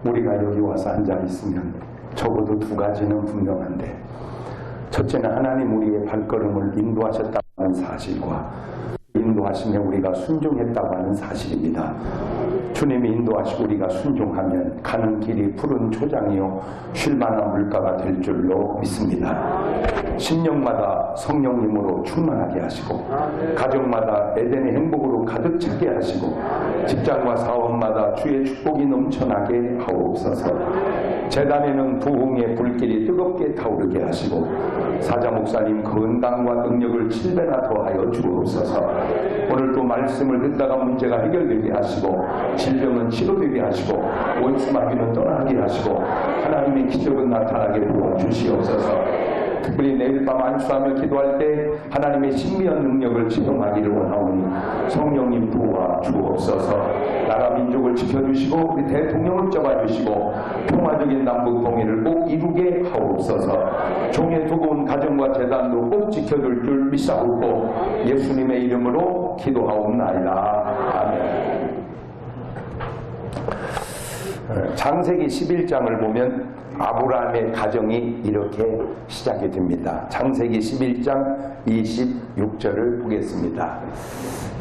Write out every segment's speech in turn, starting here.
우리가 여기 와서 앉아 있으면 적어도 두 가지는 분명한데, 첫째는 하나님 우리의 발걸음을 인도하셨다는 사실과 인도하심에 우리가 순종했다고 하는 사실입니다. 주님이 인도하시고 우리가 순종하면 가는 길이 푸른 초장이요 쉴만한 물가가 될 줄로 믿습니다. 심령마다 성령님으로 충만하게 하시고, 가정마다 에덴의 행복으로 가득 차게 하시고, 직장과 사업마다 주의 축복이 넘쳐나게 하옵소서. 재단에는 부흥의 불길이 뜨겁게 타오르게 하시고, 사자 목사님 건강과 능력을 7배나 더하여 주옵소서. 오늘 또 말씀을 듣다가 문제가 해결되게 하시고, 질병은 치료되게 하시고, 원수마귀는 떠나게 하시고, 하나님의 기적은 나타나게 도와주시옵소서. 특별히 내일 밤 안수하며 기도할 때 하나님의 신비한 능력을 지정하기를 원하오니 성령님 도와주옵소서. 나라 민족을 지켜주시고 우리 대통령을 잡아주시고 평화적인 남북 통일을 꼭 이루게 하옵소서. 종의 두고온 가정과 재단도 꼭 지켜줄 줄 믿사옵고 예수님의 이름으로 기도하옵나이다. 아멘. 창세기 11장을 보면 아브라함의 가정이 이렇게 시작이 됩니다. 창세기 11장 26절을 보겠습니다.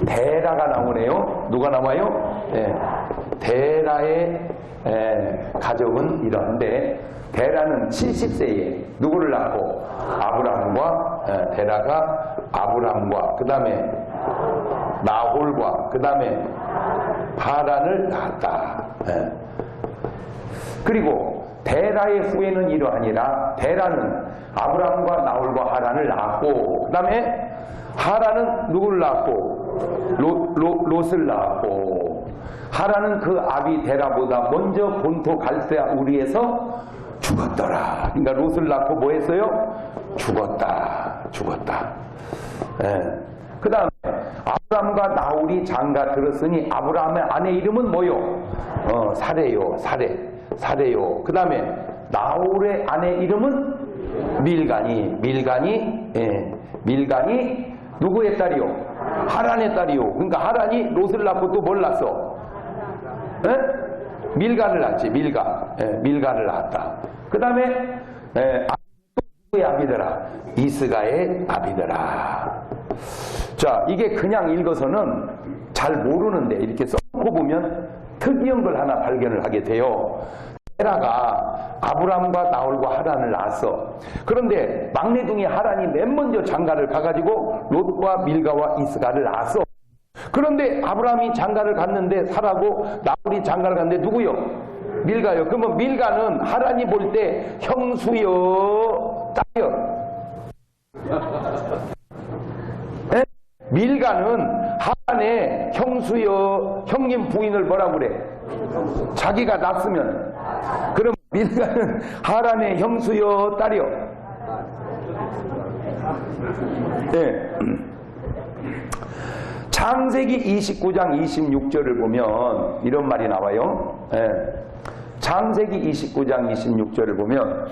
데라가 나오네요. 누가 나와요? 데라의 가족은 이런데, 데라는 70세에 누구를 낳고? 아브라함과, 데라가 아브라함과 그 다음에 나홀과 그 다음에 하란을 낳았다. 그리고 데라의 후예는 이러하니라. 데라는 아브라함과 나홀과 하란을 낳았고, 그 다음에 하란은 누구를 낳았고? 롯을 낳았고, 하란은 그 아비 데라보다 먼저 본토 갈대아 우리에서 죽었더라. 그러니까 롯을 낳고 뭐 했어요? 죽었다. 그 다음에 아브라함과 나홀이 장가 들었으니 아브라함의 아내 이름은 뭐요? 사레요. 그 다음에 나홀의 아내 이름은 밀간이 누구의 딸이요? 하란의 딸이요. 그러니까 하란이 롯을 낳고 또 뭘 낳았어? 밀간을 낳았지. 밀간을 낳았다. 그 다음에 누구의 아비더라? 이스가의 아비더라. 자, 이게 그냥 읽어서는 잘 모르는데 이렇게 써놓고 보면 특이한 걸 하나 발견을 하게 돼요. 데라가 아브라함과 나홀과 하란을 낳았어. 그런데 막내둥이 하란이 맨 먼저 장가를 가가지고 롯과 밀가와 이스가를 낳았어. 그런데 아브라함이 장가를 갔는데 사라고, 나홀이 장가를 갔는데 누구요? 밀가요. 그러면 밀가는 하란이 볼 때 형수여 딸이요. 밀가는 하란의 형수여 형님 부인을 뭐라고 그래? 자기가 낳았으면. 그럼 밀가는 하란의 형수여 딸이요. 창세기 29장 26절을 보면 이런 말이 나와요. 창세기 29장 26절을 보면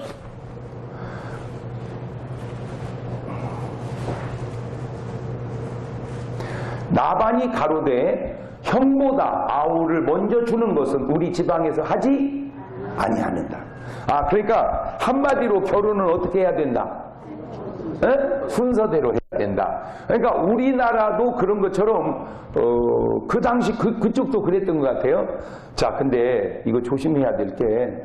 나반이 가로되 형보다 아우를 먼저 주는 것은 우리 지방에서 하지 아니하는다. 그러니까 한마디로 결혼은 어떻게 해야 된다? 순서대로 해야 된다. 그러니까 우리나라도 그런 것처럼 그 당시 그쪽도 그랬던 것 같아요. 자, 근데 이거 조심해야 될 게,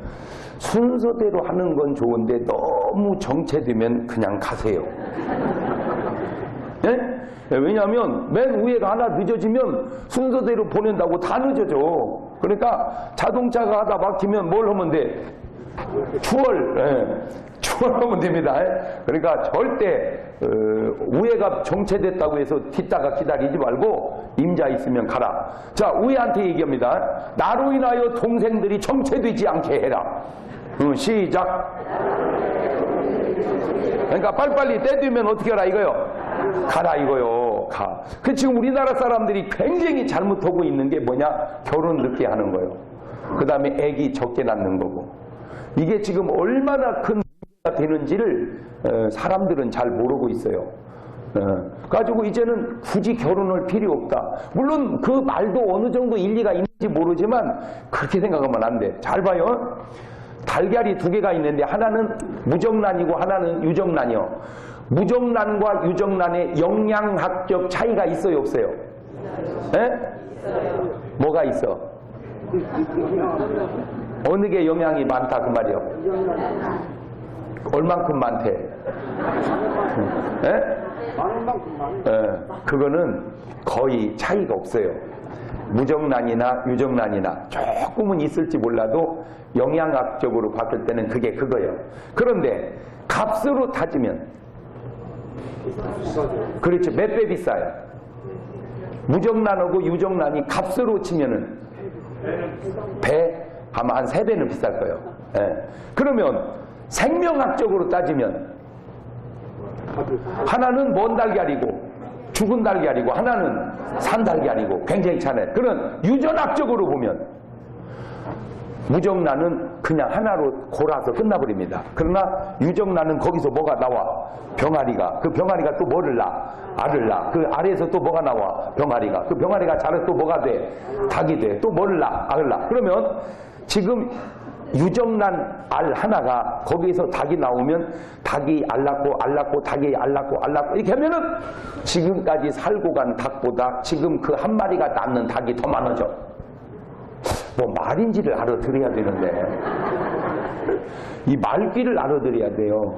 순서대로 하는 건 좋은데 너무 정체되면 그냥 가세요. 왜냐하면 맨 위에가 하나 늦어지면 순서대로 보낸다고 다 늦어져. 그러니까 자동차가 하다 막히면 뭘 하면 돼? 추월하면 됩니다. 그러니까 절대 우회가 정체됐다고 해서 뒤따가 기다리지 말고 임자 있으면 가라. 자, 우회한테 얘기합니다. 나로 인하여 동생들이 정체되지 않게 해라. 시작. 그러니까 빨리빨리 때되면 어떻게 하라 이거요? 가라 이거요. 가. 그 지금 우리나라 사람들이 굉장히 잘못하고 있는 게 뭐냐? 결혼 늦게 하는 거예요. 그 다음에 애기 적게 낳는 거고. 이게 지금 얼마나 큰 문제가 되는지를 사람들은 잘 모르고 있어요. 가지고 이제는 굳이 결혼할 필요 없다. 물론 그 말도 어느 정도 일리가 있는지 모르지만 그렇게 생각하면 안 돼. 잘 봐요. 달걀이 두 개가 있는데 하나는 무정란이고 하나는 유정란이요. 무정란과 유정란의 영양학적 차이가 있어요, 없어요? 에? 뭐가 있어? 어느 게 영양이 많다 그 말이요? 얼만큼 많대? 에? 그거는 거의 차이가 없어요. 무정란이나 유정란이나 조금은 있을지 몰라도 영양학적으로 봤을 때는 그게 그거예요. 그런데 값으로 따지면 그렇죠. 몇 배 비싸요? 무정란하고 유정란이 값으로 치면은 배 아마 한 3배는 비쌀 거예요. 예. 그러면 생명학적으로 따지면 하나는 먼 달걀이고 죽은 달걀이고 하나는 산 달걀이고 굉장히 차네. 그런 유전학적으로 보면 무정란은 그냥 하나로 골아서 끝나버립니다. 그러나 유정란은 거기서 뭐가 나와? 병아리가. 그 병아리가 또 뭐를 낳아? 알을 낳아. 그 알에서 또 뭐가 나와? 병아리가. 그 병아리가 자라서 또 뭐가 돼? 닭이 돼. 또 뭐를 낳아? 알을 낳아. 그러면 지금 유정란 알 하나가 거기에서 닭이 나오면 닭이 알 낳고 알 낳고 닭이 알 낳고 알 낳고 이렇게 하면은 지금까지 살고 간 닭보다 지금 그 한 마리가 낳는 닭이 더 많아져. 뭐 말인지를 알아들어야 되는데 이 말귀를 알아들어야 돼요.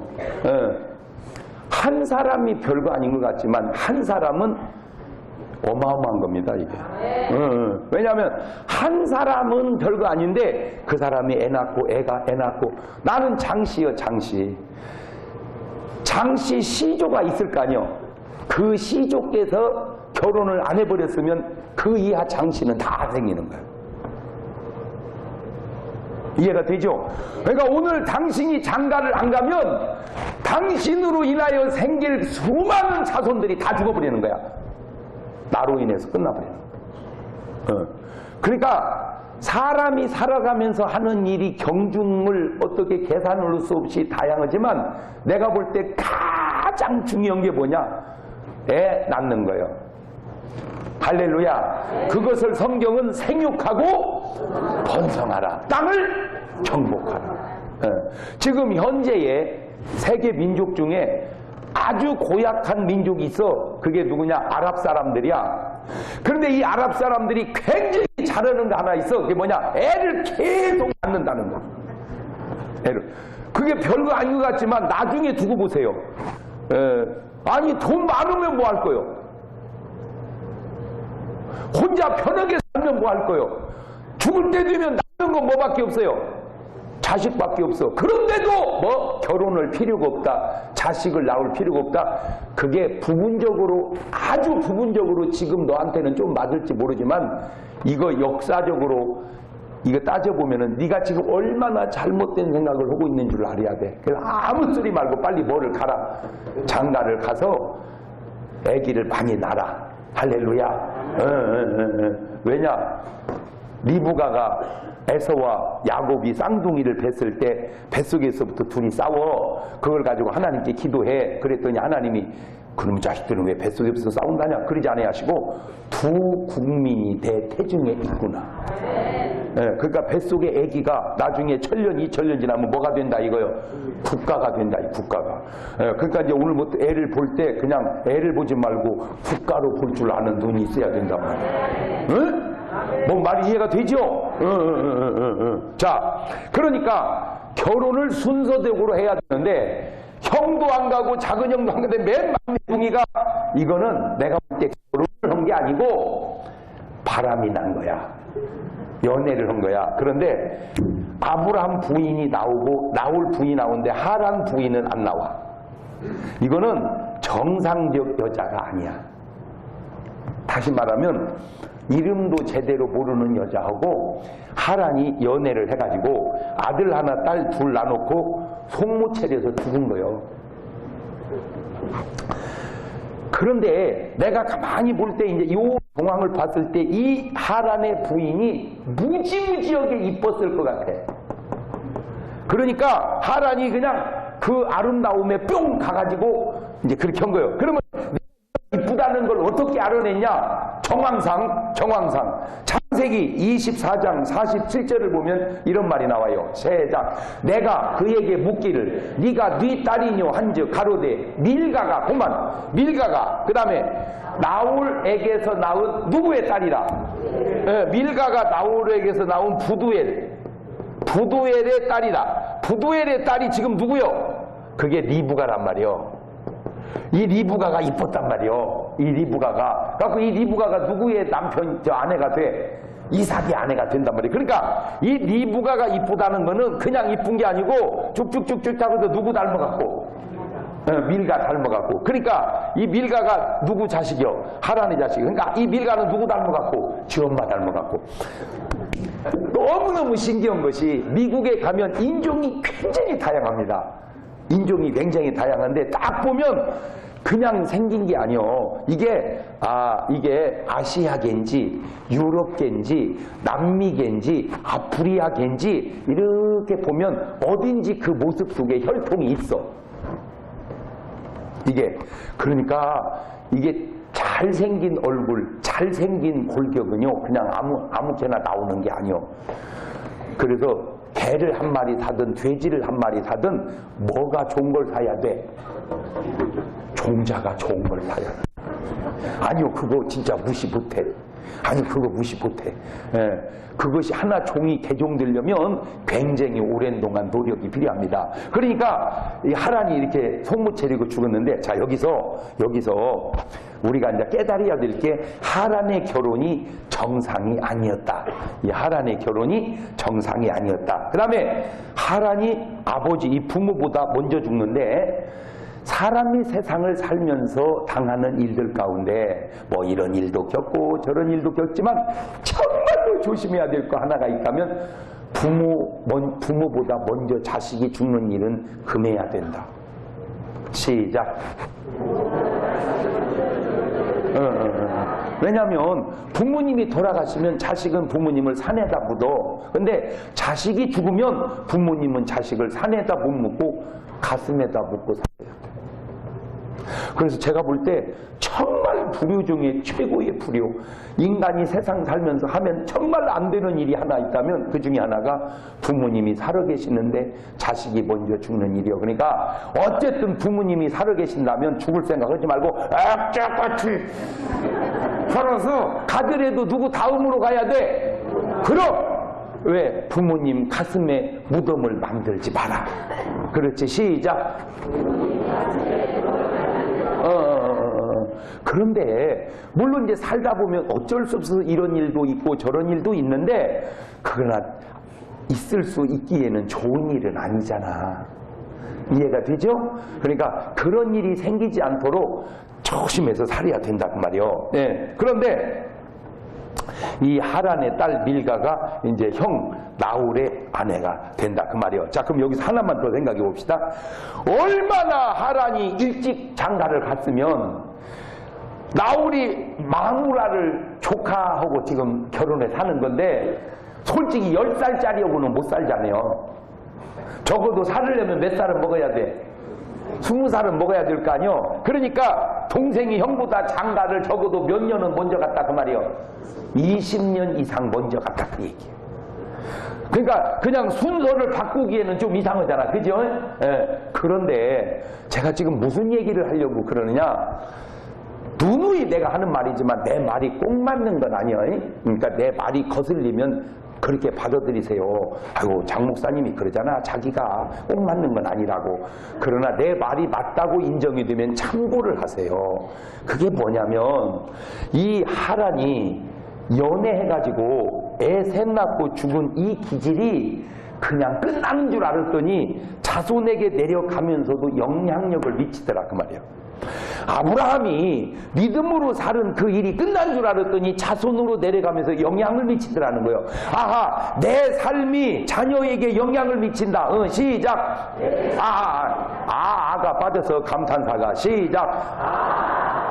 한 사람이 별거 아닌 것 같지만 한 사람은 어마어마한 겁니다, 이게. 왜냐하면 한 사람은 별거 아닌데 그 사람이 애 낳고 애가 애 낳고 나는 장씨요, 장씨. 장씨 시조가 있을 거 아니요. 그 시조께서 결혼을 안 해버렸으면 그 이하 장씨는 다 생기는 거예요. 이해가 되죠? 그러니까 오늘 당신이 장가를 안 가면 당신으로 인하여 생길 수많은 자손들이 다 죽어버리는 거야. 나로 인해서 끝나버리는 거야. 그러니까 사람이 살아가면서 하는 일이 경중을 어떻게 계산할 수 없이 다양하지만 내가 볼 때 가장 중요한 게 뭐냐? 애 낳는 거예요. 할렐루야. 그것을 성경은 생육하고 번성하라. 땅을 정복하라. 지금 현재의 세계 민족 중에 아주 고약한 민족이 있어. 그게 누구냐? 아랍 사람들이야. 그런데 이 아랍 사람들이 굉장히 잘하는 거 하나 있어. 그게 뭐냐? 애를 계속 낳는다는 거. 애를. 그게 별거 아닌 것 같지만 나중에 두고 보세요. 아니 돈 많으면 뭐 할 거요? 혼자 편하게 살면 뭐 할 거요? 죽을 때 되면 남는 건 뭐밖에 없어요? 자식밖에 없어. 그런데도 뭐 결혼할 필요가 없다. 자식을 낳을 필요가 없다. 그게 부분적으로 아주 부분적으로 지금 너한테는 좀 맞을지 모르지만 이거 역사적으로 이거 따져보면은 네가 지금 얼마나 잘못된 생각을 하고 있는 줄 알아야 돼. 그래서 아무 소리 말고 빨리 뭐를 가라. 장가를 가서 아기를 많이 낳아라. 할렐루야. 왜냐? 리브가가 에서와 야곱이 쌍둥이를 뱄을 때 뱃속에서부터 둘이 싸워. 그걸 가지고 하나님께 기도해. 그랬더니 하나님이 그놈 자식들은 왜 뱃속에서 싸운다냐? 그러지 않아야 하시고 두 국민이 내 태중에 있구나. 그러니까 뱃속의 아기가 나중에 1000년, 2000년 지나면 뭐가 된다 이거요? 국가가 된다, 이 국가가. 그러니까 이제 오늘부터 애를 볼 때 그냥 애를 보지 말고 국가로 볼 줄 아는 눈이 있어야 된다 말이야. 뭐 말이 이해가 되죠? 자, 그러니까 결혼을 순서대로 해야 되는데 형도 안 가고 작은 형도 안 가는데 맨 막내둥이가 이거는 내가 볼 때 결혼을 한 게 아니고 바람이 난 거야. 연애를 한 거야. 그런데 아브라함 부인이 나오고 나올 부인이 나오는데 하란 부인은 안 나와. 이거는 정상적 여자가 아니야. 다시 말하면 이름도 제대로 모르는 여자하고 하란이 연애를 해가지고 아들 하나 딸 둘 낳아놓고 손못 차려서 죽은 거예요. 그런데 내가 가만히 볼 때 이제 이 상황을 봤을 때 이 하란의 부인이 무지무지하게 이뻤을 것 같아. 그러니까 하란이 그냥 그 아름다움에 뿅 가가지고 이제 그렇게 한 거예요. 그러면 이쁘다는 걸 어떻게 알아냈냐? 정황상. 창세기 24장 47절을 보면 이런 말이 나와요. 시작. 내가 그에게 묻기를 네가 네 딸이뇨 한즉 가로되 밀가가 그만 밀가가 그 다음에 나홀에게서 나온 누구의 딸이라? 밀가가 나홀에게서 나온 부두엘의 딸이라. 부두엘의 딸이 지금 누구요? 그게 리브가란 말이요. 이 리브가가 이뻤단 말이요. 이 리브가가. 그래서 이 리브가가 누구의 아내가 돼? 이삭의 아내가 된단 말이에요. 그러니까 이 리브가가 이쁘다는 거는 그냥 이쁜 게 아니고 쭉쭉쭉쭉 하고서 누구 닮아갖고? 밀가 닮아갖고. 그러니까 이 밀가가 누구 자식이요? 하란의 자식. 그러니까 이 밀가는 누구 닮아갖고? 지 엄마 닮아갖고. 너무너무 신기한 것이 미국에 가면 인종이 굉장히 다양합니다. 인종이 굉장히 다양한데 딱 보면 그냥 생긴 게 아니요. 이게 아시아계인지 유럽계인지 남미계인지 아프리카계인지 이렇게 보면 어딘지 그 모습 속에 혈통이 있어. 그러니까 이게 잘생긴 얼굴, 잘생긴 골격은요 그냥 아무개나 나오는 게 아니요. 그래서 개를 한 마리 사든 돼지를 한 마리 사든 뭐가 좋은 걸 사야 돼? 종자가 좋은 걸 사야 돼. 아니요, 그거 진짜 무시 못해. 그거 무시 못해. 그것이 하나 종이 개종되려면 굉장히 오랜 동안 노력이 필요합니다. 그러니까 이 하란이 이렇게 속못 차리고 죽었는데, 자 여기서 우리가 이제 깨달아야 될 게 하란의 결혼이 정상이 아니었다. 이 하란의 결혼이 정상이 아니었다. 그 다음에 하란이 아버지 이 부모보다 먼저 죽는데, 사람이 세상을 살면서 당하는 일들 가운데 뭐 이런 일도 겪고 저런 일도 겪지만 정말로 조심해야 될 거 하나가 있다면 부모보다 먼저 자식이 죽는 일은 금해야 된다. 시작. 왜냐하면 부모님이 돌아가시면 자식은 부모님을 산에다 묻어. 근데 자식이 죽으면 부모님은 자식을 산에다 못 묻고 가슴에다 묻고 살아요. 그래서 제가 볼 때 정말 불효 중에 최고의 불효, 인간이 세상 살면서 하면 정말 안 되는 일이 하나 있다면 그 중에 하나가 부모님이 살아계시는데 자식이 먼저 죽는 일이요. 그러니까 어쨌든 부모님이 살아계신다면 죽을 생각하지 말고 악착같이 살아서 가더라도 누구 다음으로 가야 돼. 그럼 왜? 부모님 가슴에 무덤을 만들지 마라. 그렇지. 시작. 그런데 물론 이제 살다 보면 어쩔 수 없어서 이런 일도 있고 저런 일도 있는데, 그러나 있을 수 있기에는 좋은 일은 아니잖아. 이해가 되죠? 그러니까 그런 일이 생기지 않도록 조심해서 살아야 된단 말이요. 네. 그런데 이 하란의 딸 밀가가 이제 형 나홀의 아내가 된다 그 말이요. 자, 그럼 여기서 하나만 더 생각해 봅시다. 얼마나 하란이 일찍 장가를 갔으면 나홀이 마누라를 조카하고 지금 결혼해 사는 건데, 솔직히 10살짜리하고는 못 살잖아요. 적어도 살으려면 몇 살은 먹어야 돼? 20살은 먹어야 될 거 아니요. 그러니까 동생이 형보다 장가를 적어도 몇 년은 먼저 갔다 그 말이요. 20년 이상 먼저 갔다 그 얘기예요. 그러니까 그냥 순서를 바꾸기에는 좀 이상하잖아. 그죠? 예. 그런데 제가 지금 무슨 얘기를 하려고 그러느냐, 누누이 내가 하는 말이지만 내 말이 꼭 맞는 건 아니에요. 그러니까 내 말이 거슬리면 그렇게 받아들이세요. 아이고, 장 목사님이 그러잖아. 자기가 꼭 맞는 건 아니라고. 그러나 내 말이 맞다고 인정이 되면 참고를 하세요. 그게 뭐냐면, 이 하란이 연애해가지고 애 셋 낳고 죽은 이 기질이 그냥 끝나는 줄 알았더니 자손에게 내려가면서도 영향력을 미치더라 그 말이에요. 아브라함이 믿음으로 살은 그 일이 끝난 줄 알았더니 자손으로 내려가면서 영향을 미치더라는 거예요. 아하, 내 삶이 자녀에게 영향을 미친다. 시작. 아가 빠져서 감탄사가. 시작.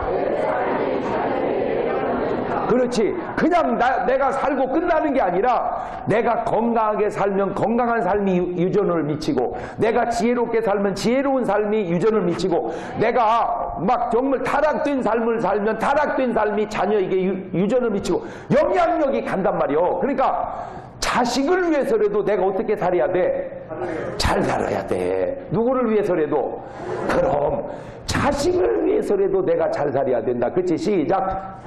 그렇지. 그냥 내가 살고 끝나는 게 아니라 내가 건강하게 살면 건강한 삶이 유전을 미치고, 내가 지혜롭게 살면 지혜로운 삶이 유전을 미치고, 내가 막 정말 타락된 삶을 살면 타락된 삶이 자녀에게 유전을 미치고 영향력이 간단 말이요. 그러니까 자식을 위해서라도 내가 어떻게 살아야 돼? 잘 살아야 돼. 누구를 위해서라도? 그럼 자식을 위해서라도 내가 잘 살아야 된다. 그치? 시작.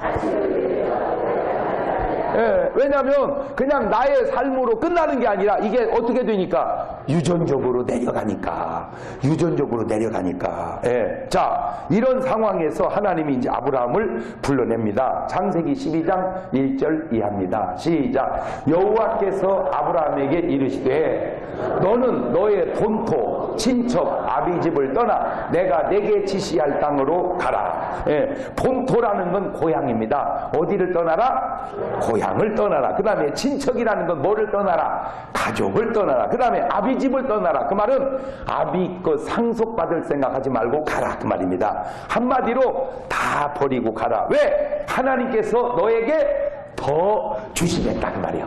예, 왜냐하면 그냥 나의 삶으로 끝나는 게 아니라 이게 어떻게 되니까 유전적으로 내려가니까. 예. 자, 이런 상황에서 하나님이 이제 아브라함을 불러냅니다. 창세기 12장 1절 이하입니다. 시작. 여호와께서 아브라함에게 이르시되 너는 너의 본토 친척 아비집을 떠나 내가 내게 지시할 땅으로 가라. 예, 본토라는 건 고향입니다. 어디를 떠나라? 고향을 떠나라. 그 다음에 친척이라는 건 뭐를 떠나라? 가족을 떠나라. 그 다음에 아비집을 떠나라. 그 말은 아비 것 상속받을 생각하지 말고 가라. 그 말입니다. 한마디로 다 버리고 가라. 왜? 하나님께서 너에게 더 주시겠다. 그 말이에요.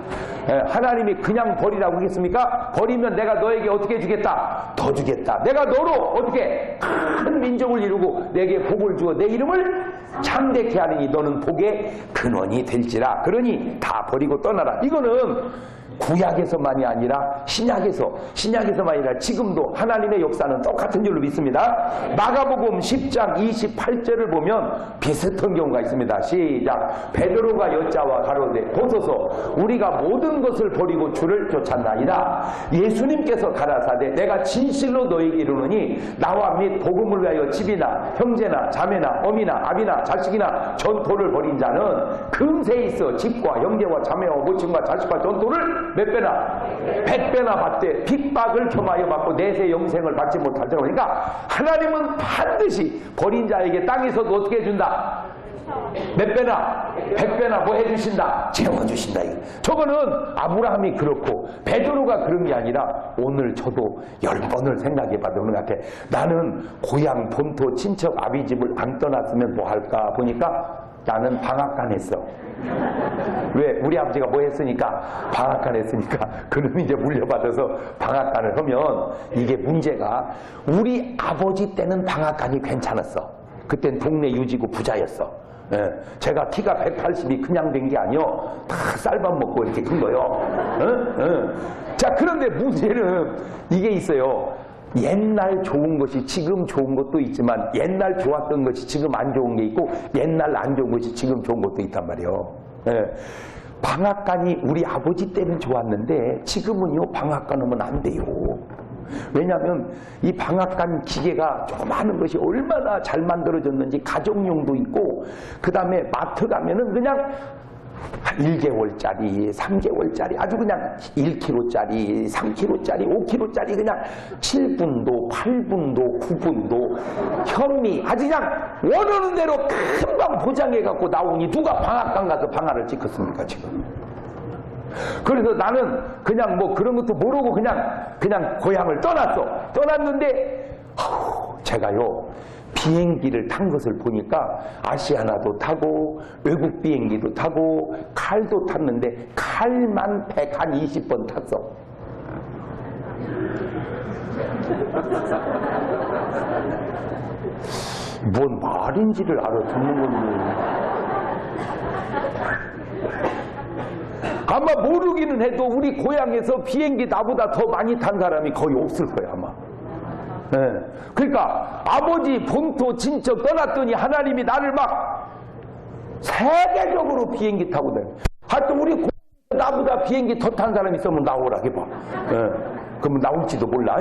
하나님이 그냥 버리라고 하겠습니까? 버리면 내가 너에게 어떻게 주겠다? 더 주겠다. 내가 너로 어떻게 큰 민족을 이루고 내게 복을 주어 내 이름을 창대케 하느니 너는 복의 근원이 될지라. 그러니 다 버리고 떠나라. 이거는 구약에서만이 아니라 신약에서만이 아니라 지금도 하나님의 역사는 똑같은 줄로 믿습니다. 마가복음 10장 28절을 보면 비슷한 경우가 있습니다. 시작. 베드로가 여자와 가로되 보소서 우리가 모든 것을 버리고 주를 쫓았나이다. 예수님께서 가라사대 내가 진실로 너희에게 이르노니 나와 및 복음을 위하여 집이나 형제나 자매나 어미나 아비나 자식이나 전토를 벌인 자는 금세 있어 집과 형제와 자매와 모친과 자식과 전토를 몇 배나? 100배나 받되 핍박을 겸하여 받고 내세 영생을 받지 못하더라. 그러니까 하나님은 반드시 버린 자에게 땅에서도 어떻게 해준다? 몇 배나? 100배나 뭐 해주신다? 채워주신다. 저거는 아브라함이 그렇고 베드로가 그런 게 아니라 오늘 저도 10번을 생각해봐도 오늘 같아. 나는 고향 본토 친척 아비집을 안 떠났으면 뭐 할까 보니까 나는 방앗간 했어. 왜? 우리 아버지가 뭐 했으니까? 방앗간 했으니까. 그놈이 이제 물려받아서 방앗간을 하면 이게 문제가 우리 아버지 때는 방앗간이 괜찮았어. 그땐 동네 유지고 부자였어. 예. 제가 키가 180이 그냥 된 게 아니요. 다 쌀밥 먹고 이렇게 큰 거요. 자, 그런데 문제는 이게 있어요. 옛날 좋은 것이 지금 좋은 것도 있지만 옛날 좋았던 것이 지금 안 좋은 게 있고 옛날 안 좋은 것이 지금 좋은 것도 있단 말이에요. 예. 방앗간이 우리 아버지 때는 좋았는데 지금은요 방앗간 하면 안 돼요. 왜냐하면 이 방앗간 기계가 조그마한 것이 얼마나 잘 만들어졌는지 가정용도 있고 그 다음에 마트 가면은 그냥 1개월짜리, 3개월짜리, 아주 그냥 1kg짜리, 3kg짜리, 5kg짜리 그냥 7분도, 8분도, 9분도 현미 아주 그냥 원하는 대로 금방 포장해갖고 나오니 누가 방앗간 가서 방아를 찍었습니까 지금? 그래서 나는 그냥 뭐 그런 것도 모르고 그냥 고향을 떠났는데 제가요 비행기를 탄 것을 보니까 아시아나도 타고 외국 비행기도 타고 칼도 탔는데 칼만 120번 탔어. 뭔 말인지를 알아듣는 건데 아마 모르기는 해도 우리 고향에서 비행기 나보다 더 많이 탄 사람이 거의 없을 거야 아마. 네. 그러니까 아버지 본토 친척 떠났더니 하나님이 나를 막 세계적으로 비행기 타고 다녀. 하여튼 우리 고향에서 나보다 비행기 더 탄 사람이 있으면 나오라 해봐. 네. 그러면 나올지도 몰라.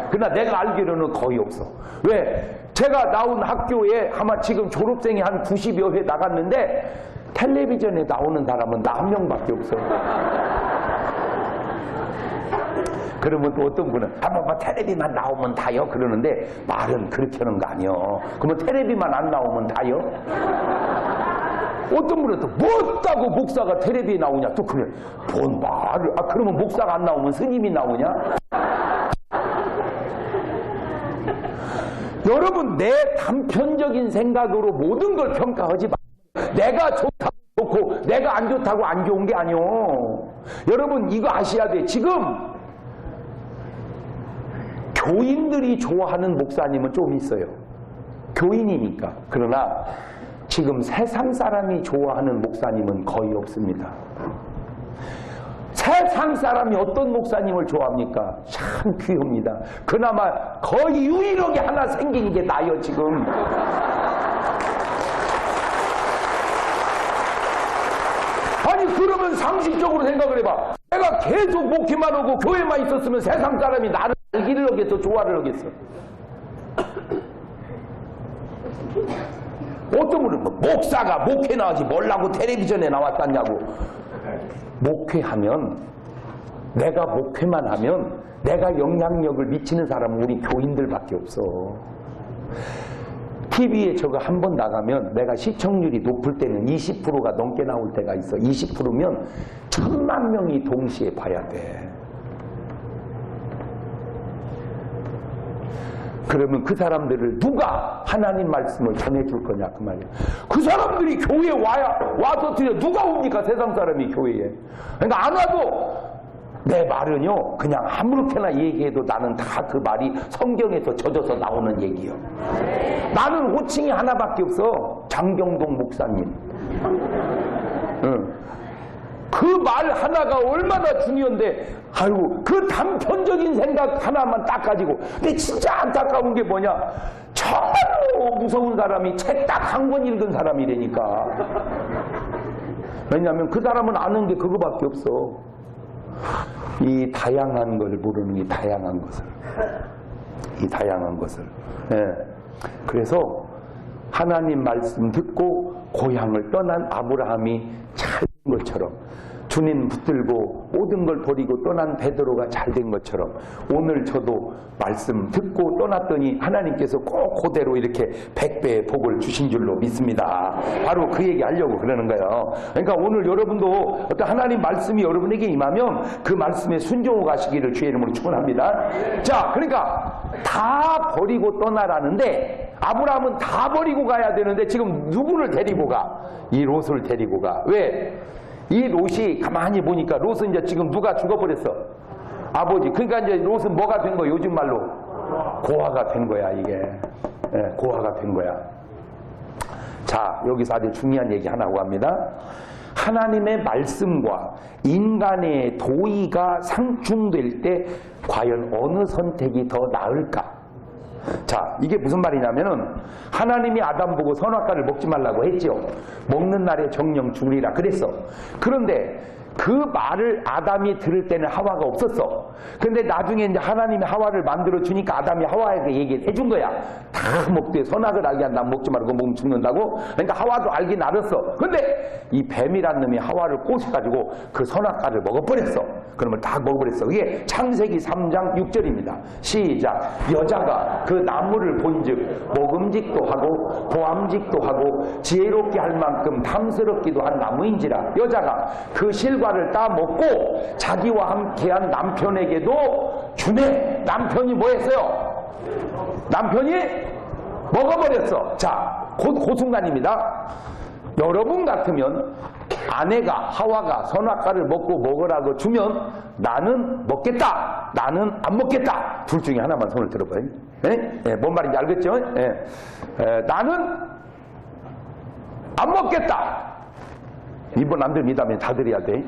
그러나 내가 알기로는 거의 없어. 왜? 제가 나온 학교에 아마 지금 졸업생이 한 90여 회 나갔는데 텔레비전에 나오는 사람은 나 한 명밖에 없어. 그러면 또 어떤 분은 뭐 텔레비만 나오면 다요 그러는데 말은 그렇게 하는 거 아니요. 그러면 텔레비만 안 나오면 다요? 어떤 분은 또 뭐다고 목사가 텔레비에 나오냐 또 그래. 뭔 말을 그러면 목사가 안 나오면 스님이 나오냐? 여러분 내 단편적인 생각으로 모든 걸 평가하지 마. 내가 좋다고 안 좋다고 안 좋은 게 아니오. 여러분 이거 아셔야 돼. 지금 교인들이 좋아하는 목사님은 좀 있어요. 교인이니까. 그러나 지금 세상 사람이 좋아하는 목사님은 거의 없습니다. 세상 사람이 어떤 목사님을 좋아합니까? 참 귀합니다. 그나마 거의 유일하게 하나 생긴 게 나요 지금. 아니 그러면 상식적으로 생각을 해봐. 내가 계속 목회만 하고 교회만 있었으면 세상 사람이 나를 알기를 하겠어, 좋아를 하겠어? 어떤 분은 목사가 목회나 하지 뭘라고 텔레비전에 나왔다냐고. 목회하면, 내가 목회만 하면 내가 영향력을 미치는 사람은 우리 교인들밖에 없어. TV에 저거 한 번 나가면 내가 시청률이 높을 때는 20%가 넘게 나올 때가 있어. 20%면 1000만 명이 동시에 봐야 돼. 그러면 그 사람들을 누가 하나님 말씀을 전해줄 거냐 그 말이야. 그 사람들이 교회에 와서 누가 옵니까? 세상 사람이 교회에. 그러니까 안 와도 내 말은요 그냥 아무렇게나 얘기해도 나는 다 그 말이 성경에서 젖어서 나오는 얘기요. 나는 호칭이 하나밖에 없어. 장경동 목사님. 그 말 하나가 얼마나 중요한데, 아이고 그 단편적인 생각 하나만 딱 가지고. 근데 진짜 안타까운 게 뭐냐, 정말로 무서운 사람이 책 딱 한 권 읽은 사람이라니까. 왜냐하면 그 사람은 아는 게 그거밖에 없어. 이 다양한 걸 모르는, 이 다양한 것을, 이 다양한 것을. 예. 그래서 하나님 말씀 듣고 고향을 떠난 아브라함이 잘 된 것처럼, 주님 붙들고 모든 걸 버리고 떠난 베드로가 잘 된 것처럼, 오늘 저도 말씀 듣고 떠났더니 하나님께서 꼭 그대로 이렇게 100배의 복을 주신 줄로 믿습니다. 바로 그 얘기 하려고 그러는 거예요. 그러니까 오늘 여러분도 어떤 하나님 말씀이 여러분에게 임하면 그 말씀에 순종하고 가시기를 주의 이름으로 축원합니다. 자, 그러니까 다 버리고 떠나라는데, 아브라함은 다 버리고 가야 되는데 지금 누구를 데리고 가? 이 롯을 데리고 가. 왜? 이 롯이 가만히 보니까 롯은 이제 지금 누가 죽어버렸어? 아버지. 그러니까 이제 롯은 뭐가 된 거야? 요즘 말로 고아가 된 거야 이게. 예, 고아가 된 거야. 자, 여기서 아주 중요한 얘기 하나 하고 합니다. 하나님의 말씀과 인간의 도의가 상충될 때 과연 어느 선택이 더 나을까? 자, 이게 무슨 말이냐면은, 하나님이 아담 보고 선악과를 먹지 말라고 했죠. 먹는 날에 정령 죽으리라 그랬어. 그런데 그 말을 아담이 들을 때는 하와가 없었어. 근데 나중에 이제 하나님이 하와를 만들어 주니까 아담이 하와에게 얘기를 해준 거야. 다 먹되 선악을 알게 한 난 먹지 말고 먹으면 죽는다고. 그러니까 하와도 알긴 알았어. 근데 이 뱀이란 놈이 하와를 꼬셔가지고 그 선악과를 먹어버렸어. 그러면 다 먹어버렸어. 그게 창세기 3장 6절입니다. 시작. 여자가 그 나무를 본즉 먹음직도 하고 보암직도 하고 지혜롭게 할 만큼 탐스럽기도 한 나무인지라. 여자가 그 실과를 따 먹고 자기와 함께한 남편에게도 주네. 남편이 뭐 했어요? 남편이 먹어버렸어. 자, 곧 그 순간입니다. 여러분 같으면 아내가 하와가 선악과를 먹으라고 주면 나는 먹겠다, 나는 안 먹겠다. 둘 중에 하나만 손을 들어봐요. 예? 뭔 말인지 알겠죠? 나는 안 먹겠다. 이번 남들 믿으면 다 드려야 돼.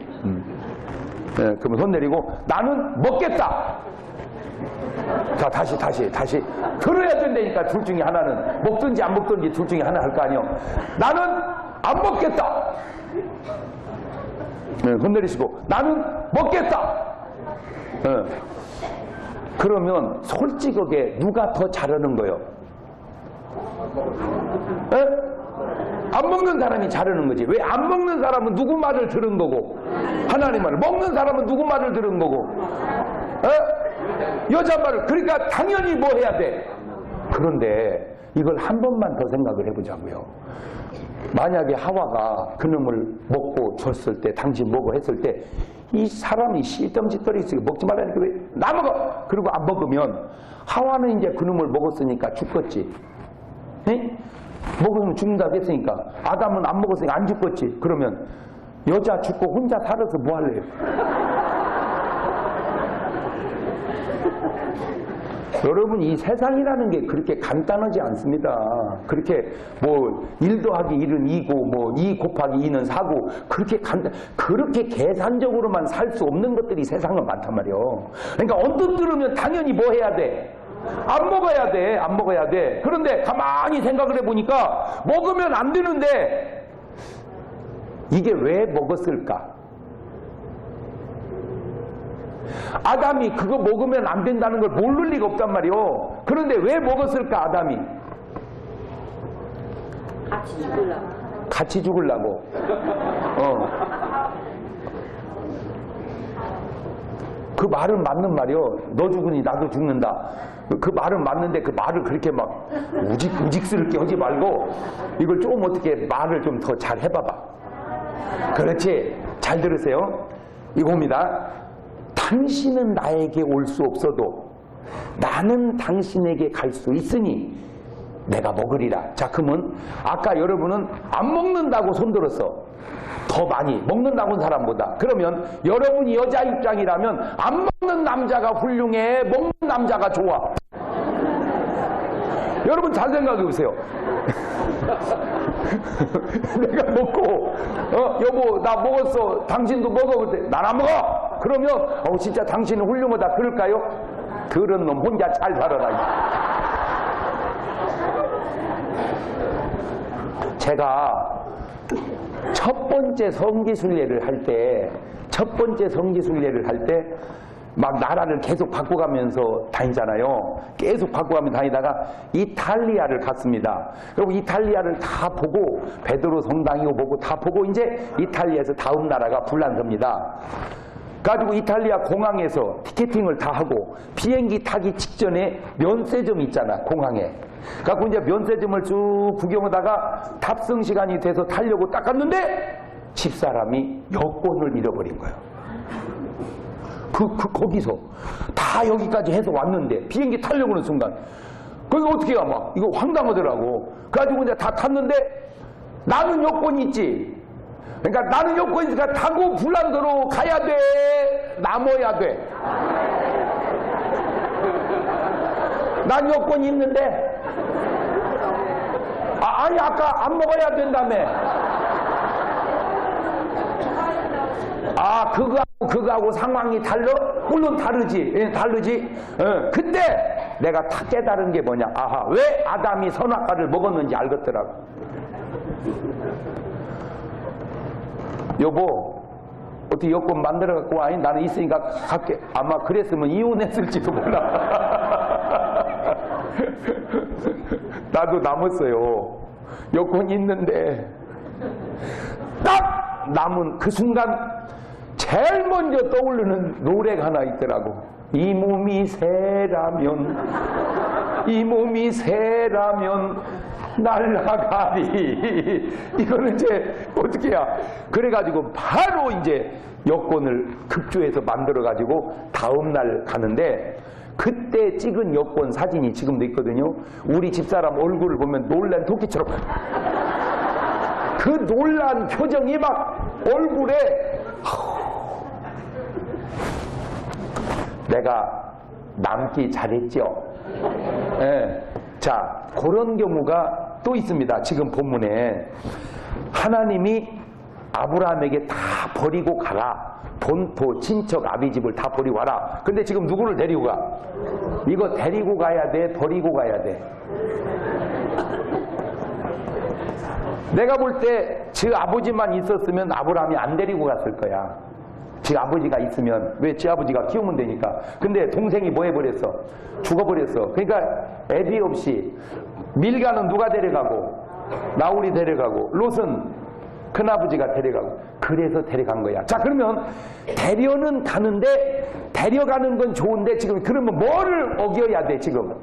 그러면 손 내리고 나는 먹겠다. 자, 다시 들어야 된다니까. 둘 중에 하나는 먹든지 안 먹든지 둘 중에 하나 할 거 아니요. 나는 안 먹겠다. 손 내리시고 나는 먹겠다. 그러면 솔직하게 누가 더 잘하는 거예요? 안 먹는 사람이 잘하는 거지. 왜? 안 먹는 사람은 누구 말을 들은 거고, 하나님 말을. 먹는 사람은 누구 말을 들은 거고, 여자 말을. 그러니까 당연히 뭐 해야 돼? 그런데 이걸 한 번만 더 생각을 해보자고요. 만약에 하와가 그놈을 먹고 줬을 때, 당신 먹어 했을 때, 이 사람이 씨름짓거리 있으니까 먹지 말라니까 왜 나 먹어! 그리고 안 먹으면 하와는 이제 그놈을 먹었으니까 죽겠지. 에? 먹으면 죽는다고 했으니까 아담은 안 먹었으니까 안 죽겠지. 그러면 여자 죽고 혼자 살아서 뭐 할래요? 여러분, 이 세상이라는 게 그렇게 간단하지 않습니다. 그렇게 뭐 1 더하기 1은 2고 뭐 2 곱하기 2는 4고 그렇게 계산적으로만 살 수 없는 것들이 세상은 많단 말이에요. 그러니까 언뜻 들으면 당연히 뭐 해야 돼? 안 먹어야 돼. 안 먹어야 돼. 그런데 가만히 생각을 해보니까 먹으면 안 되는데 이게 왜 먹었을까? 아담이 그거 먹으면 안 된다는 걸 모를 리가 없단 말이요. 그런데 왜 먹었을까, 아담이? 같이 죽으려고. 같이 죽으려고. 그 말은 맞는 말이요. 너 죽으니 나도 죽는다. 그 말은 맞는데 그 말을 그렇게 막 우직스럽게 하지 말고 이걸 조금 어떻게 말을 좀 더 잘 해봐봐. 그렇지. 잘 들으세요. 이겁니다. 당신은 나에게 올 수 없어도 나는 당신에게 갈 수 있으니 내가 먹으리라. 자, 그러면 아까 여러분은 안 먹는다고 손들었어. 더 많이 먹는다고 사람보다. 그러면 여러분이 여자 입장이라면 안 먹는 남자가 훌륭해, 먹는 남자가 좋아. 여러분 잘 생각해 보세요. 내가 먹고 여보 나 먹었어, 당신도 먹어. 그때 난 안 먹어. 그러면 진짜 당신은 훌륭하다 그럴까요? 그런 놈 혼자 잘 살아라. 제가 첫 번째 성기순례를 할 때 막 나라를 계속 바꿔가면서 다니잖아요. 계속 바꿔가면서 다니다가 이탈리아를 갔습니다. 그리고 이탈리아를 다 보고 베드로 성당이고 보고 다 보고 이제 이탈리아에서 다음 나라가 불란서입니다. 가지고 이탈리아 공항에서 티켓팅을 다 하고 비행기 타기 직전에 면세점 있잖아, 공항에. 갖고 이제 면세점을 쭉 구경하다가 탑승 시간이 돼서 타려고 딱 갔는데 집사람이 여권을 잃어버린 거예요. 거기서 다 여기까지 해서 왔는데 비행기 타려고 하는 순간 거기서 어떻게 해야 막 이거 황당하더라고. 그래가지고 이제 다 탔는데 나는 여권이 있지. 그러니까 나는 여권이 있으니까 타고 불란서로 가야 돼, 남아야 돼. 난 여권이 있는데 아니 아까 안 먹어야 된다며. 그거하고 상황이 달라? 물론 다르지. 다르지. 그때 내가 다 깨달은 게 뭐냐. 왜 아담이 선악과를 먹었는지 알겠더라고. 여보, 어떻게 여권 만들어 갖고 와? 나는 있으니까 갈게. 아마 그랬으면 이혼했을지도 몰라. 나도 남았어요. 여권이 있는데 딱 남은 그 순간 제일 먼저 떠오르는 노래가 하나 있더라고. 이 몸이 새라면 날아가리. 이거는 이제 어떻게 해야. 그래가지고 바로 이제 여권을 급조해서 만들어가지고 다음날 가는데 그때 찍은 여권 사진이 지금도 있거든요. 우리 집사람 얼굴을 보면 놀란 토끼처럼 그 놀란 표정이 막 얼굴에 내가 남기 잘했죠. 예. 자, 그런 경우가 또 있습니다. 지금 본문에 하나님이 아브라함에게 다 버리고 가라. 본토, 친척, 아비집을 다 버리고 가라. 근데 지금 누구를 데리고 가? 이거 데리고 가야 돼? 버리고 가야 돼? 내가 볼 때 지 아버지만 있었으면 아브라함이 안 데리고 갔을 거야. 지 아버지가 있으면. 왜? 지 아버지가 키우면 되니까. 근데 동생이 뭐 해버렸어? 죽어버렸어. 그러니까 애비 없이 밀가는 누가 데려가고 나홀이 데려가고 롯은 큰아버지가 데려가고. 그래서 데려간 거야. 자, 그러면 데려는 가는데 데려가는 건 좋은데 지금 그러면 뭐를 어겨야 돼 지금?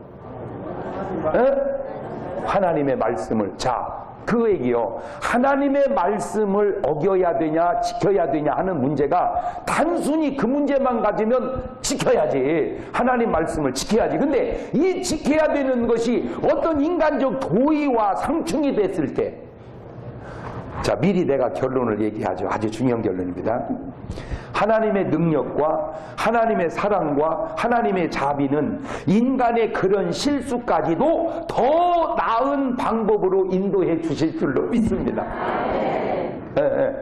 하나님의 말씀을. 자, 그 얘기요. 하나님의 말씀을 어겨야 되냐 지켜야 되냐 하는 문제가 단순히 그 문제만 가지면 지켜야지. 하나님 말씀을 지켜야지. 근데 이 지켜야 되는 것이 어떤 인간적 도의와 상충이 됐을 때 자, 미리 내가 결론을 얘기하죠. 아주 중요한 결론입니다. 하나님의 능력과 하나님의 사랑과 하나님의 자비는 인간의 그런 실수까지도 더 나은 방법으로 인도해 주실 줄로 믿습니다.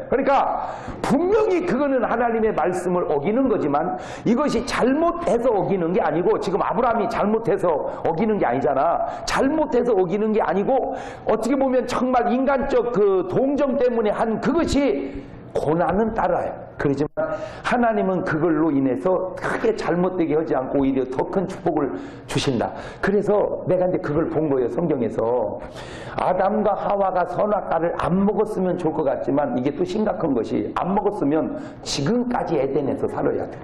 그러니까 분명히 그거는 하나님의 말씀을 어기는 거지만 이것이 잘못해서 어기는 게 아니고, 지금 아브라함이 잘못해서 어기는 게 아니잖아. 잘못해서 어기는 게 아니고 어떻게 보면 정말 인간적 그 동정 때문에 한 그것이 고난은 따라요. 그렇지만 하나님은 그걸로 인해서 크게 잘못되게 하지 않고 오히려 더 큰 축복을 주신다. 그래서 내가 이제 그걸 본 거예요. 성경에서 아담과 하와가 선악과를 안 먹었으면 좋을 것 같지만 이게 또 심각한 것이, 안 먹었으면 지금까지 에덴에서 살아야 돼.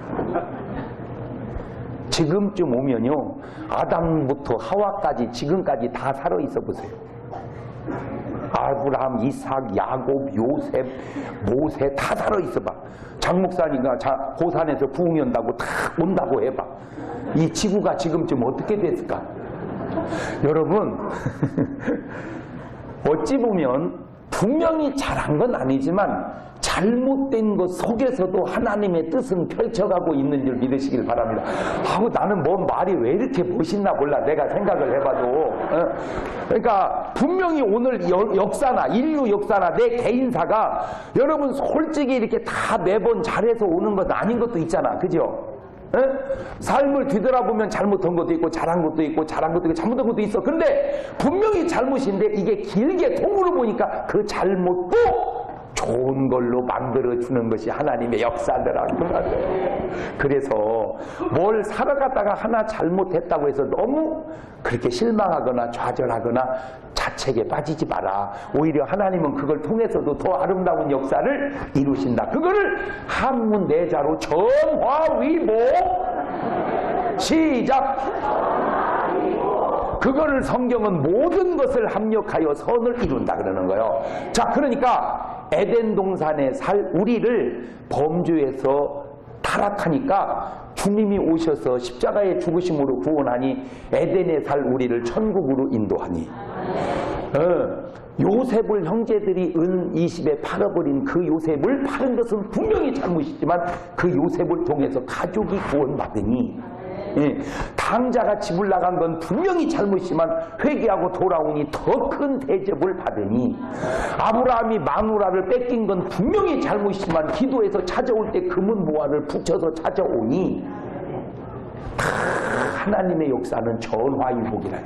지금쯤 오면요, 아담부터 하와까지 지금까지 다 살아 있어 보세요. 아브라함, 이삭, 야곱, 요셉, 모세 다 살아 있어 봐. 장목사니까 고산에서 부흥이 온다고 다 온다고 해봐. 이 지구가 지금쯤 어떻게 됐을까? 여러분, 어찌 보면 분명히 잘한 건 아니지만 잘못된 것 속에서도 하나님의 뜻은 펼쳐가고 있는 줄 믿으시길 바랍니다. 아우, 나는 뭔 말이 왜 이렇게 멋있나 몰라. 내가 생각을 해봐도. 그러니까 분명히 오늘 역사나 인류 역사나 내 개인사가 여러분 솔직히 이렇게 다 매번 잘해서 오는 것 아닌 것도 있잖아. 그죠? 삶을 뒤돌아보면 잘못한 것도 있고 잘한 것도 있고 잘한 것도 있고 잘못한 것도 있어. 근데 분명히 잘못인데 이게 길게 통으로 보니까 그 잘못도 좋은 걸로 만들어주는 것이 하나님의 역사더라고. 그래서 뭘 살아가다가 하나 잘못했다고 해서 너무 그렇게 실망하거나 좌절하거나 자책에 빠지지 마라. 오히려 하나님은 그걸 통해서도 더 아름다운 역사를 이루신다. 그거를 한문 내자로 전화위복. 시작. 그거를 성경은 모든 것을 합력하여 선을 이룬다 그러는 거예요. 자, 그러니까 에덴 동산에 살 우리를 범죄에서 타락하니까 주님이 오셔서 십자가의 죽으심으로 구원하니 에덴에 살 우리를 천국으로 인도하니. 요셉을 형제들이 은 20에 팔아버린 그 요셉을 파는 것은 분명히 잘못이지만 그 요셉을 통해서 가족이 구원받으니, 당자가 집을 나간 건 분명히 잘못이지만 회개하고 돌아오니 더 큰 대접을 받으니, 아브라함이 마누라를 뺏긴 건 분명히 잘못이지만 기도해서 찾아올 때 금은 모아를 붙여서 찾아오니 하나님의 역사는 전화위복이라.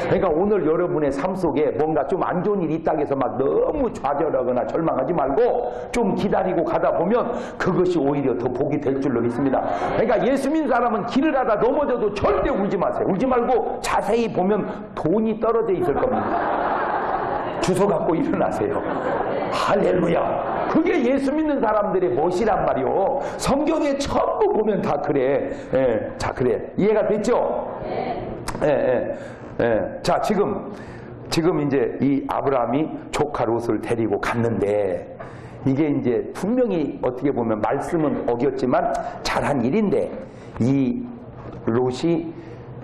그러니까 오늘 여러분의 삶 속에 뭔가 좀 안 좋은 일이 있다고 해서 막 너무 좌절하거나 절망하지 말고 좀 기다리고 가다 보면 그것이 오히려 더 복이 될 줄로 믿습니다. 그러니까 예수 믿는 사람은 길을 가다 넘어져도 절대 울지 마세요. 울지 말고 자세히 보면 돈이 떨어져 있을 겁니다. 주워 갖고 일어나세요. 할렐루야. 그게 예수 믿는 사람들의 멋이란 말이요. 성경에 전부 보면 다 그래. 자, 그래. 이해가 됐죠? 자, 지금 이제 이 아브라함이 조카 롯을 데리고 갔는데, 이게 이제 분명히 어떻게 보면 말씀은 어겼지만 잘한 일인데, 이 롯이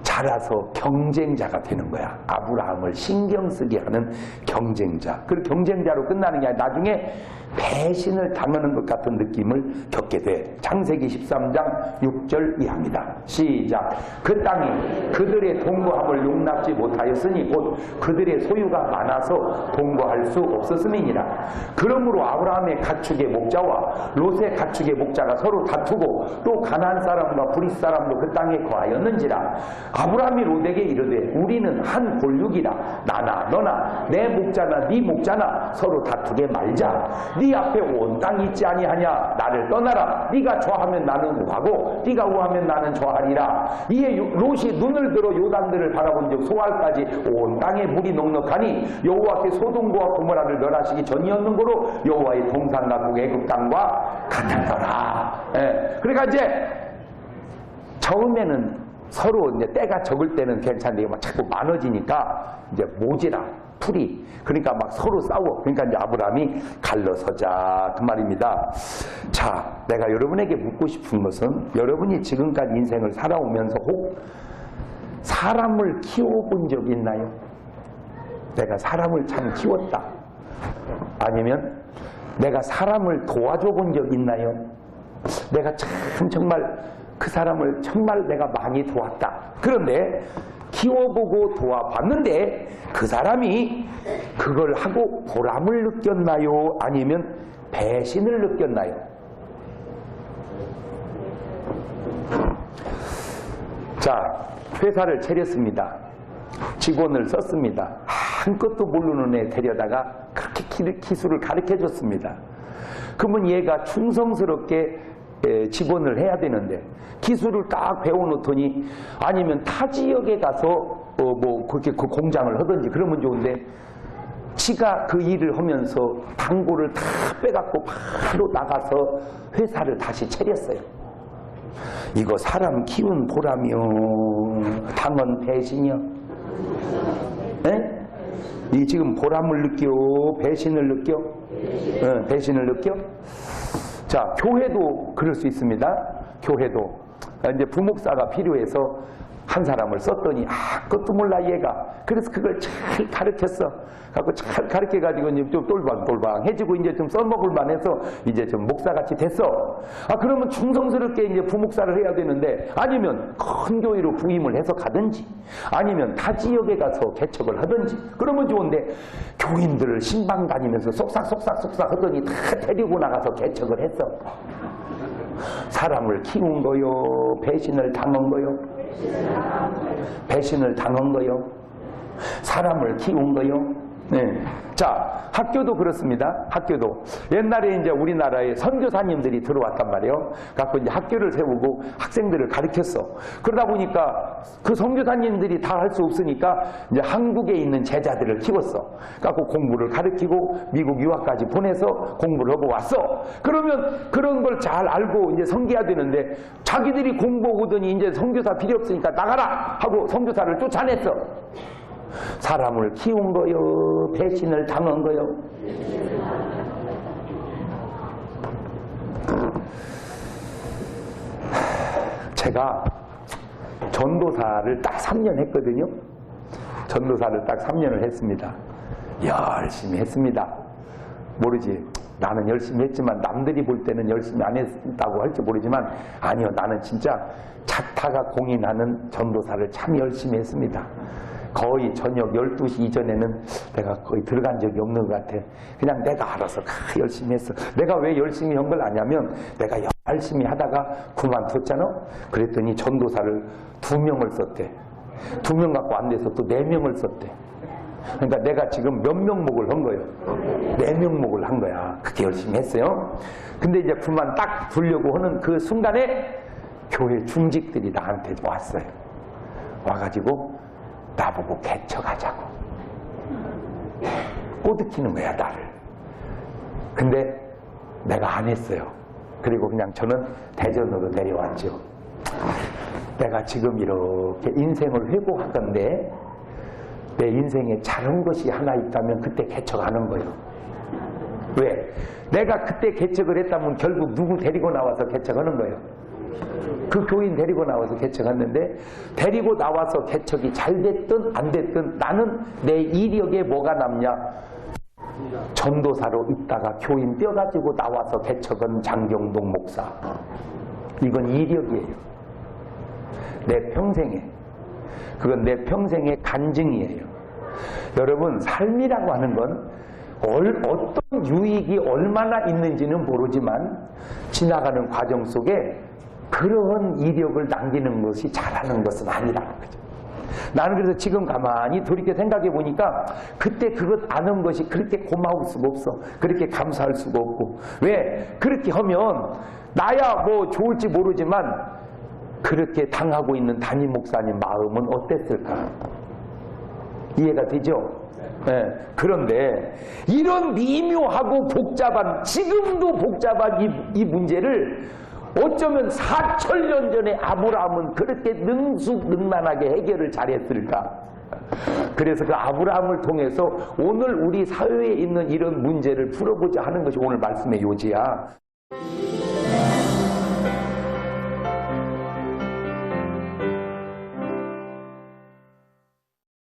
자라서 경쟁자가 되는 거야. 아브라함을 신경 쓰게 하는 경쟁자. 그 경쟁자로 끝나는 게 아니라 나중에 배신을 당하는 것 같은 느낌을 겪게 돼. 창세기 13장 6절 이하입니다. 시작. 그 땅이 그들의 동거함을 용납지 못하였으니 곧 그들의 소유가 많아서 동거할 수 없었음이니라. 그러므로 아브라함의 가축의 목자와 롯의 가축의 목자가 서로 다투고 또 가나안 사람과 브릿 사람도 그 땅에 거하였는지라. 아브라함이 롯에게 이르되 우리는 한 골육이라. 나나 너나 내 목자나 네 목자나 서로 다투게 말자. 네 앞에 온 땅이 있지 아니하냐. 나를 떠나라. 네가 좌하면 나는 우하고 네가 우하면 나는 좌하리라. 이에 롯이 눈을 들어 요단들을 바라본즉 소알까지 온 땅에 물이 넉넉하니 여호와께 소돔과 고모라를 멸하시기 전이었는고로 여호와의 동산과 북애굽 땅과 같았더라. 그러니까 이제 처음에는 서로 이제 때가 적을 때는 괜찮은데 막 자꾸 많아지니까 이제 모지라. 풀이. 그러니까 막 서로 싸워. 그러니까 이제 아브라함이 갈러서자 그 말입니다. 자, 내가 여러분에게 묻고 싶은 것은, 여러분이 지금까지 인생을 살아오면서 혹 사람을 키워본 적 있나요? 내가 사람을 참 키웠다. 아니면 내가 사람을 도와줘 본 적 있나요? 내가 참 정말 그 사람을 정말 내가 많이 도왔다. 그런데 키워보고 도와봤는데 그 사람이 그걸 하고 보람을 느꼈나요? 아니면 배신을 느꼈나요? 자, 회사를 차렸습니다. 직원을 썼습니다. 아무것도 모르는 애 데려다가 그렇게 기술을 가르쳐줬습니다. 그러면 얘가 충성스럽게 직원을 해야 되는데 기술을 딱 배워놓더니 아니면 타 지역에 가서 뭐 그렇게 그 공장을 하든지 그러면 좋은데 지가 그 일을 하면서 당구를 다 빼갖고 바로 나가서 회사를 다시 차렸어요. 이거 사람 키운 보람이요? 당원 배신이요? 네? 이 지금 보람을 느껴? 배신을 느껴? 배신을 느껴? 자, 교회도 그럴 수 있습니다. 교회도 이제 부목사가 필요해서 한 사람을 썼더니 그것도 몰라 얘가. 그래서 그걸 잘 가르쳤어. 갖고 잘 가르쳐가지고 이제 좀 똘방똘방 해지고 이제 좀 써먹을 만해서 이제 좀 목사같이 됐어. 그러면 충성스럽게 이제 부목사를 해야 되는데 아니면 큰 교회로 부임을 해서 가든지 아니면 타 지역에 가서 개척을 하든지 그러면 좋은데 교인들을 신방 다니면서 속삭 하더니 다 데리고 나가서 개척을 했어. 사람을 키운 거요? 배신을 당한 거요? 배신을 당한 거요? 사람을 키운 거요? 네. 자, 학교도 그렇습니다. 학교도 옛날에 이제 우리나라에 선교사님들이 들어왔단 말이에요. 갖고 이제 학교를 세우고 학생들을 가르쳤어. 그러다 보니까 그 선교사님들이 다 할 수 없으니까 이제 한국에 있는 제자들을 키웠어. 갖고 공부를 가르치고 미국 유학까지 보내서 공부를 하고 왔어. 그러면 그런 걸 잘 알고 이제 섬겨야 되는데 자기들이 공부하더니 이제 선교사 필요 없으니까 나가라 하고 선교사를 쫓아냈어. 사람을 키운 거요? 배신을 당한 거요? 제가 전도사를 딱 3년 했거든요. 전도사를 딱 3년을 했습니다. 열심히 했습니다. 모르지. 나는 열심히 했지만 남들이 볼 때는 열심히 안 했다고 할지 모르지만 아니요. 나는 진짜 자타가 공인하는 전도사를 참 열심히 했습니다. 거의 저녁 12시 이전에는 내가 거의 들어간 적이 없는 것 같아. 그냥 내가 알아서 열심히 했어. 내가 왜 열심히 한 걸 아냐면 내가 열심히 하다가 그만뒀잖아. 그랬더니 전도사를 2명을 썼대. 2명 갖고 안 돼서 또 4명을 썼대. 그러니까 내가 지금 몇 명목을 한 거예요? 4명목을 한 거야. 그렇게 열심히 했어요. 근데 이제 그만 딱 두려고 하는 그 순간에 교회 중직들이 나한테 왔어요. 와가지고 나보고 개척하자고 꼬드키는 거야 나를. 근데 내가 안 했어요. 그리고 그냥 저는 대전으로 내려왔죠. 내가 지금 이렇게 인생을 회고하던데 내 인생에 잘한 것이 하나 있다면 그때 개척하는 거예요. 왜? 내가 그때 개척을 했다면 결국 누구 데리고 나와서 개척하는 거예요? 그 교인 데리고 나와서 개척했는데 데리고 나와서 개척이 잘 됐든 안 됐든 나는 내 이력에 뭐가 남냐? 전도사로 있다가 교인 떼어가지고 나와서 개척은 장경동 목사. 이건 이력이에요. 내 평생에. 그건 내 평생의 간증이에요. 여러분, 삶이라고 하는 건 어떤 유익이 얼마나 있는지는 모르지만 지나가는 과정 속에 그런 이력을 남기는 것이 잘하는 것은 아니라는 거죠. 나는 그래서 지금 가만히 돌이켜 생각해 보니까 그때 그것 아는 것이 그렇게 고마울 수가 없어. 그렇게 감사할 수가 없고. 왜? 그렇게 하면 나야 뭐 좋을지 모르지만 그렇게 당하고 있는 담임 목사님 마음은 어땠을까? 이해가 되죠? 네. 그런데 이런 미묘하고 복잡한, 지금도 복잡한 이 문제를 어쩌면 4,000년 전에 아브라함은 그렇게 능수능란하게 해결을 잘했을까? 그래서 그 아브라함을 통해서 오늘 우리 사회에 있는 이런 문제를 풀어보자 하는 것이 오늘 말씀의 요지야.